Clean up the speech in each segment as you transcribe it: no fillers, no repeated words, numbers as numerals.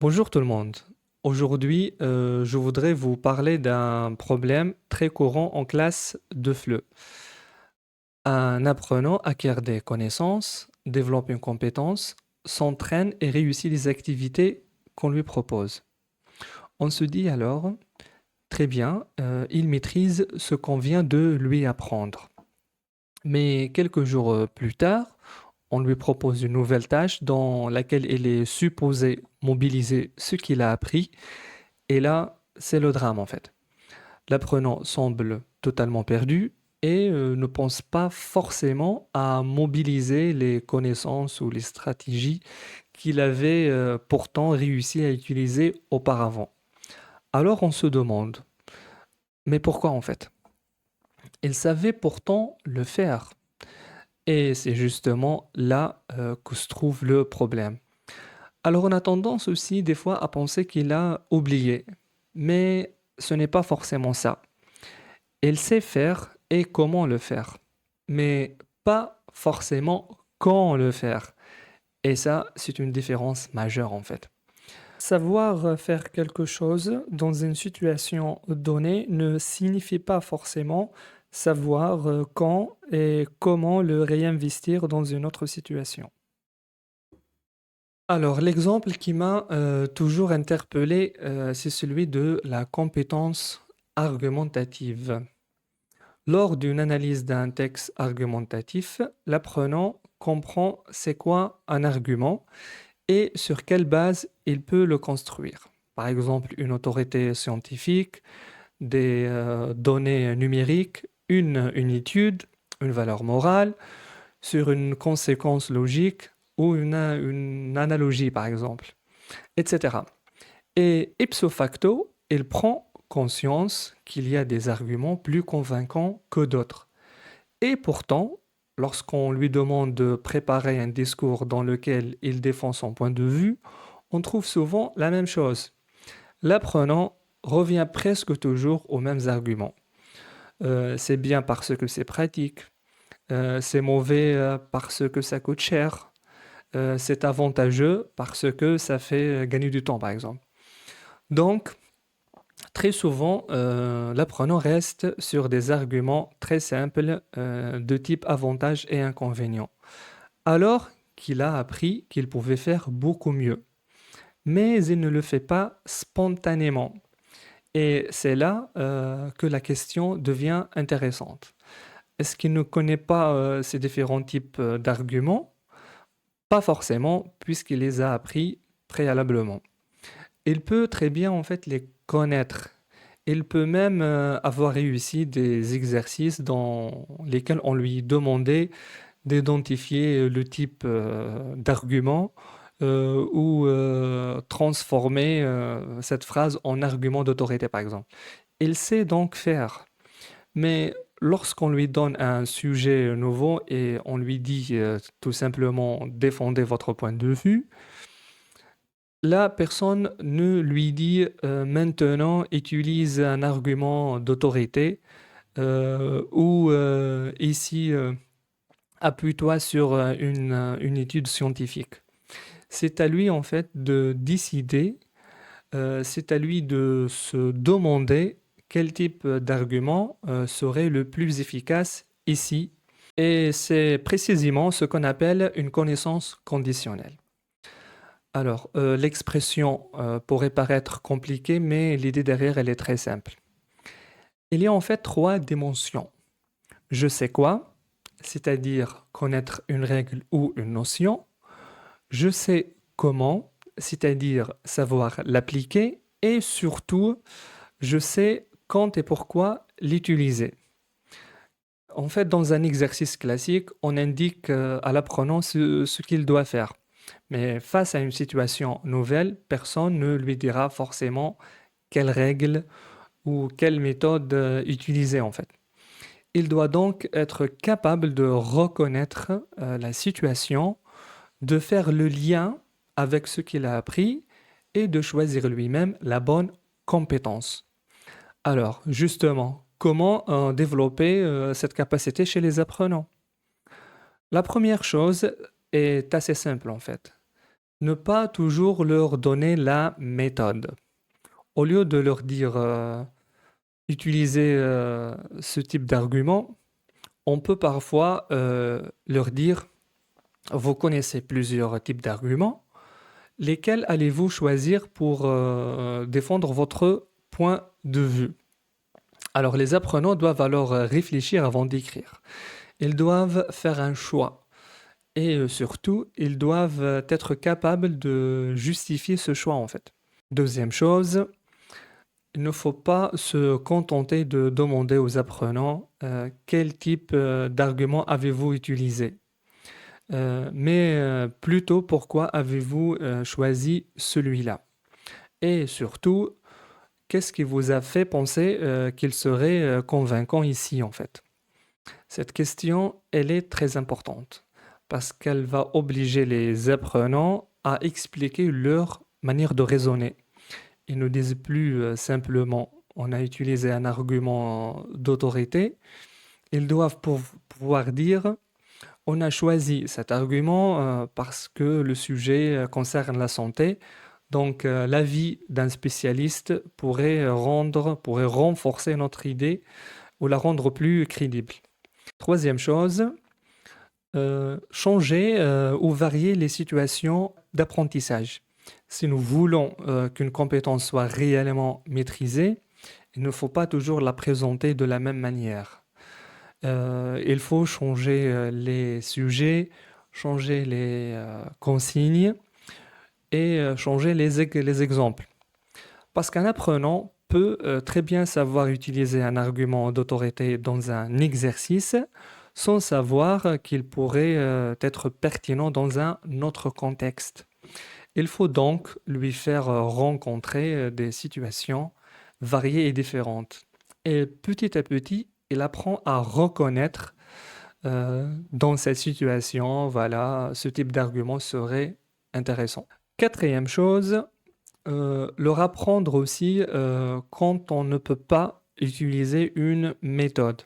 Bonjour tout le monde. Aujourd'hui, je voudrais vous parler d'un problème très courant en classe de FLE. Un apprenant acquiert des connaissances, développe une compétence, s'entraîne et réussit les activités qu'on lui propose. On se dit alors, très bien, il maîtrise ce qu'on vient de lui apprendre. Mais quelques jours plus tard, on lui propose une nouvelle tâche dans laquelle il est supposé mobiliser ce qu'il a appris. Et là, c'est le drame en fait. L'apprenant semble totalement perdu et ne pense pas forcément à mobiliser les connaissances ou les stratégies qu'il avait pourtant réussi à utiliser auparavant. Alors on se demande, mais pourquoi en fait? Il savait pourtant le faire. Et c'est justement là que se trouve le problème. Alors on a tendance aussi des fois à penser qu'il a oublié, mais ce n'est pas forcément ça. Elle sait faire et comment le faire, mais pas forcément quand le faire. Et ça, c'est une différence majeure en fait. Savoir faire quelque chose dans une situation donnée ne signifie pas forcément savoir quand et comment le réinvestir dans une autre situation. Alors, l'exemple qui m'a toujours interpellé, c'est celui de la compétence argumentative. Lors d'une analyse d'un texte argumentatif, l'apprenant comprend c'est quoi un argument et sur quelle base il peut le construire. Par exemple, une autorité scientifique, des données numériques, une étude, une valeur morale, sur une conséquence logique ou une analogie, par exemple, etc. Et ipso facto, il prend conscience qu'il y a des arguments plus convaincants que d'autres. Et pourtant, lorsqu'on lui demande de préparer un discours dans lequel il défend son point de vue, on trouve souvent la même chose. L'apprenant revient presque toujours aux mêmes arguments. C'est bien parce que c'est pratique, c'est mauvais parce que ça coûte cher, c'est avantageux parce que ça fait gagner du temps, par exemple. Donc, très souvent, l'apprenant reste sur des arguments très simples de type avantages et inconvénients, alors qu'il a appris qu'il pouvait faire beaucoup mieux. Mais il ne le fait pas spontanément. Et c'est là que la question devient intéressante. Est-ce qu'il ne connaît pas ces différents types d'arguments? Pas forcément, puisqu'il les a appris préalablement. Il peut très bien en fait les connaître. Il peut même avoir réussi des exercices dans lesquels on lui demandait d'identifier le type d'argument ou transformer cette phrase en argument d'autorité, par exemple. Il sait donc faire, mais lorsqu'on lui donne un sujet nouveau et on lui dit tout simplement défendez votre point de vue, la personne ne lui dit maintenant utilise un argument d'autorité ou ici appuie-toi sur une étude scientifique. C'est à lui en fait de décider, c'est à lui de se demander quel type d'argument serait le plus efficace ici. Et c'est précisément ce qu'on appelle une connaissance conditionnelle. Alors, l'expression pourrait paraître compliquée, mais l'idée derrière, elle est très simple. Il y a en fait trois dimensions. Je sais quoi, c'est-à-dire connaître une règle ou une notion. Je sais comment, c'est-à-dire savoir l'appliquer. Et surtout, je sais quand et pourquoi l'utiliser. En fait, dans un exercice classique, on indique à l'apprenant ce qu'il doit faire. Mais face à une situation nouvelle, personne ne lui dira forcément quelle règle ou quelle méthode utiliser en fait. Il doit donc être capable de reconnaître la situation, de faire le lien avec ce qu'il a appris et de choisir lui-même la bonne compétence. Alors, justement, comment développer cette capacité chez les apprenants? La première chose est assez simple en fait. Ne pas toujours leur donner la méthode. Au lieu de leur dire utilisez ce type d'argument, on peut parfois leur dire vous connaissez plusieurs types d'arguments, lesquels allez-vous choisir pour défendre votre point de vue? Alors les apprenants doivent alors réfléchir avant d'écrire. Ils doivent faire un choix et surtout, ils doivent être capables de justifier ce choix en fait. Deuxième chose, il ne faut pas se contenter de demander aux apprenants quel type d'argument avez-vous utilisé. Mais plutôt pourquoi avez-vous choisi celui-là? Et surtout, qu'est-ce qui vous a fait penser qu'il serait convaincant ici en fait? Cette question, elle est très importante parce qu'elle va obliger les apprenants à expliquer leur manière de raisonner. Ils ne disent plus simplement on a utilisé un argument d'autorité. Ils doivent pouvoir dire on a choisi cet argument parce que le sujet concerne la santé. Donc, l'avis d'un spécialiste pourrait renforcer notre idée ou la rendre plus crédible. Troisième chose, changer ou varier les situations d'apprentissage. Si nous voulons qu'une compétence soit réellement maîtrisée, il ne faut pas toujours la présenter de la même manière. Il faut changer les sujets, changer les consignes et changer les exemples. Parce qu'un apprenant peut très bien savoir utiliser un argument d'autorité dans un exercice sans savoir qu'il pourrait être pertinent dans un autre contexte. Il faut donc lui faire rencontrer des situations variées et différentes. Et petit à petit, il apprend à reconnaître dans cette situation, voilà, ce type d'argument serait intéressant. Quatrième chose, leur apprendre aussi quand on ne peut pas utiliser une méthode.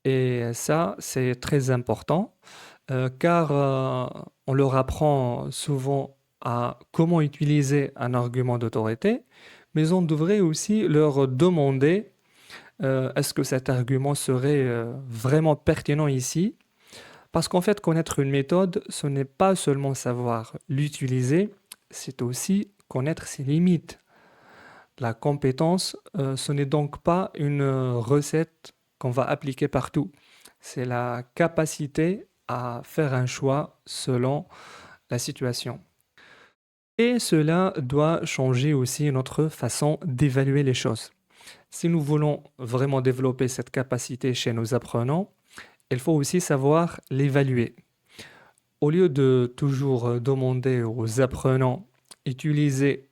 Et ça, c'est très important car on leur apprend souvent à comment utiliser un argument d'autorité, mais on devrait aussi leur demander est-ce que cet argument serait vraiment pertinent ici? Parce qu'en fait, connaître une méthode, ce n'est pas seulement savoir l'utiliser, c'est aussi connaître ses limites. La compétence, ce n'est donc pas une recette qu'on va appliquer partout. C'est la capacité à faire un choix selon la situation. Et cela doit changer aussi notre façon d'évaluer les choses. Si nous voulons vraiment développer cette capacité chez nos apprenants, il faut aussi savoir l'évaluer. Au lieu de toujours demander aux apprenants utiliser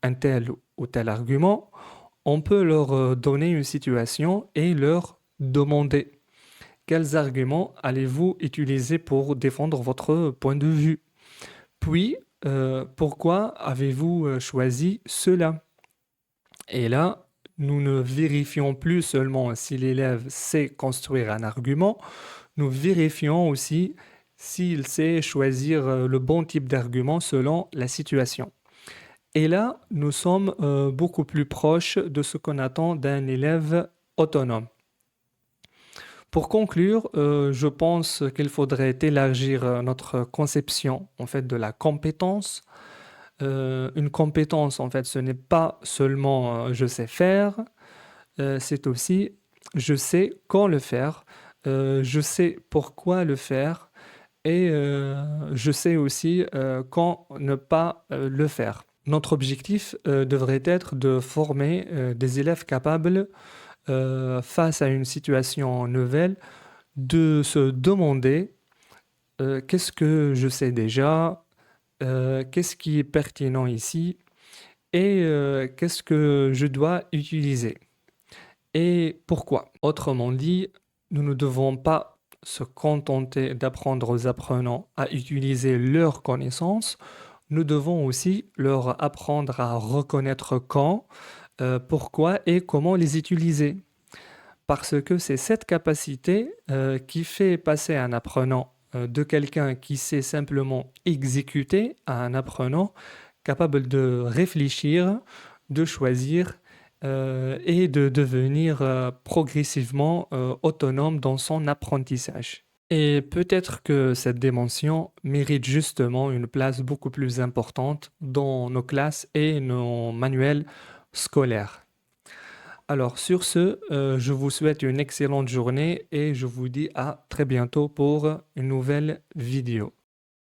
un tel ou tel argument, on peut leur donner une situation et leur demander quels arguments allez-vous utiliser pour défendre votre point de vue. Puis, pourquoi avez-vous choisi cela? Et là, nous ne vérifions plus seulement si l'élève sait construire un argument, nous vérifions aussi s'il sait choisir le bon type d'argument selon la situation. Et là, nous sommes beaucoup plus proches de ce qu'on attend d'un élève autonome. Pour conclure, je pense qu'il faudrait élargir notre conception en fait de la compétence. Une compétence, en fait, ce n'est pas seulement je sais faire, c'est aussi je sais quand le faire, je sais pourquoi le faire et je sais aussi quand ne pas le faire. Notre objectif devrait être de former des élèves capables, face à une situation nouvelle, de se demander qu'est-ce que je sais déjà, qu'est-ce qui est pertinent ici et qu'est-ce que je dois utiliser et pourquoi. Autrement dit, nous ne devons pas se contenter d'apprendre aux apprenants à utiliser leurs connaissances, nous devons aussi leur apprendre à reconnaître quand, pourquoi et comment les utiliser. Parce que c'est cette capacité qui fait passer un apprenant de quelqu'un qui sait simplement exécuter à un apprenant capable de réfléchir, de choisir et de devenir progressivement autonome dans son apprentissage. Et peut-être que cette dimension mérite justement une place beaucoup plus importante dans nos classes et nos manuels scolaires. Alors sur ce, je vous souhaite une excellente journée et je vous dis à très bientôt pour une nouvelle vidéo.